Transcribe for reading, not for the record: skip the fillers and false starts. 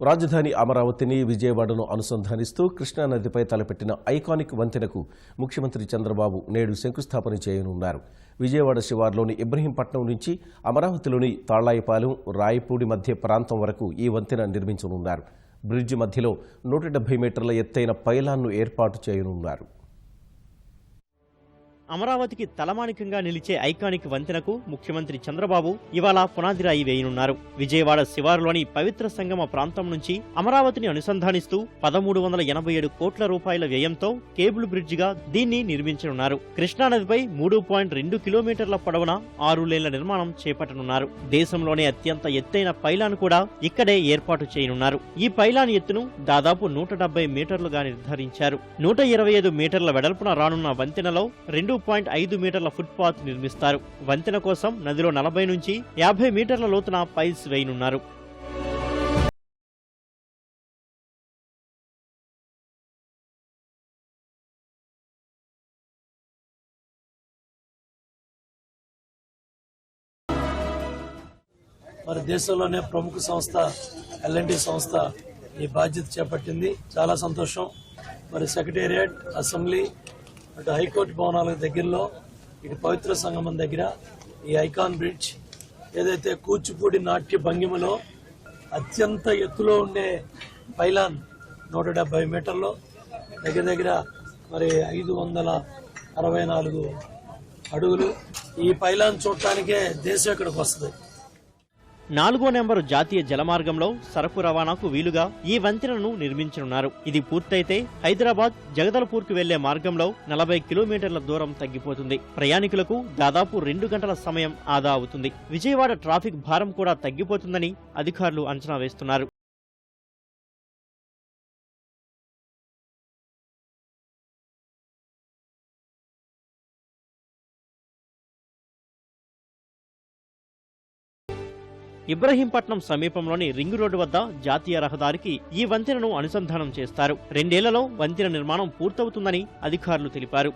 రాజధాని అమరావతిని విజయవాడను అనుసంధానిస్తూ కృష్ణానదిపై తలపెట్టిన ఐకానిక్ వంతెనకు ముఖ్యమంత్రి చంద్రబాబు నేడు శంకుస్థాపన చేయనున్నారు. విజయవాడ శివార్లోని ఇబ్రహీంపట్నం నుంచి అమరావతిలోని తాళ్లాయిపాలెం, రాయపూడి మధ్య ప్రాంతం వరకు ఈ వంతెన నిర్మించనున్నారు. బ్రిడ్జి మధ్యలో 170 మీటర్ల ఎత్తైన పైలాన్ను ఏర్పాటు చేయనున్నారు. అమరావతికి తలమానికంగా నిలిచే ఐకానిక్ వంతెనకు ముఖ్యమంత్రి చంద్రబాబు ఇవాళ పునాదిరాయి వేయనున్నారు. విజయవాడ శివారులోని పవిత్ర సంగమ ప్రాంతం నుంచి అమరావతిని అనుసంధానిస్తూ 1387 కోట్ల రూపాయల వ్యయంతో కేబుల్ బ్రిడ్జిగా దీన్ని నిర్మించనున్నారు. కృష్ణానదిపై 3.2 కిలోమీటర్ల పొడవున 6 లేన్ల నిర్మాణం చేపట్టనున్నారు. దేశంలోనే అత్యంత ఎత్తైన పైలాన్ కూడా ఇక్కడే ఏర్పాటు చేయనున్నారు. ఈ పైలాన్ ఎత్తును దాదాపు 170 మీటర్లుగా నిర్ధారించారు. 125 మీటర్ల వెడల్పున రానున్న వంతెనలో 2.5 మీటర్ల ఫుట్పాత్ నిర్మిస్తారు. వంతెన కోసం నదిలో 40 నుంచి 50 మీటర్ల లోతున పైల్స్ వేయనున్నారు. మరి దేశంలోనే ప్రముఖ సంస్థ L&T సంస్థ ఈ బాధ్యత చేపట్టింది. చాలా సంతోషం. మరి సెక్రటేరియట్, అసెంబ్లీ, అటు హైకోర్టు భవనాల దగ్గరలో, ఇటు పవిత్ర సంగమం దగ్గర ఈ ఐకాన్ బ్రిడ్జ్ ఏదైతే కూచిపూడి నాట్య భంగిమలో అత్యంత ఎత్తులో ఉండే పైలాన్ 170 మీటర్లు, దగ్గర మరి 564 అడుగులు. ఈ పైలాన్ చూడటానికే దేశం ఇక్కడికి వస్తుంది. 4వ నెంబరు జాతీయ జలమార్గంలో సరకు రవాణాకు వీలుగా ఈ వంతెనను నిర్మించనున్నారు. ఇది పూర్తయితే హైదరాబాద్, జగదల్పూర్కు వెళ్లే మార్గంలో 40 కిలోమీటర్ల దూరం తగ్గిపోతుంది. ప్రయాణికులకు దాదాపు 2 గంటల సమయం ఆదా అవుతుంది. విజయవాడ ట్రాఫిక్ భారం కూడా తగ్గిపోతుందని అధికారులు అంచనా వేస్తున్నారు. ఇబ్రహీంపట్నం సమీపంలోని రింగ్ రోడ్డు వద్ద జాతీయ రహదారికి ఈ వంతెనను అనుసంధానం చేస్తారు. 2 ఏళ్లలో వంతెన నిర్మాణం పూర్తవుతుందని అధికారులు తెలిపారు.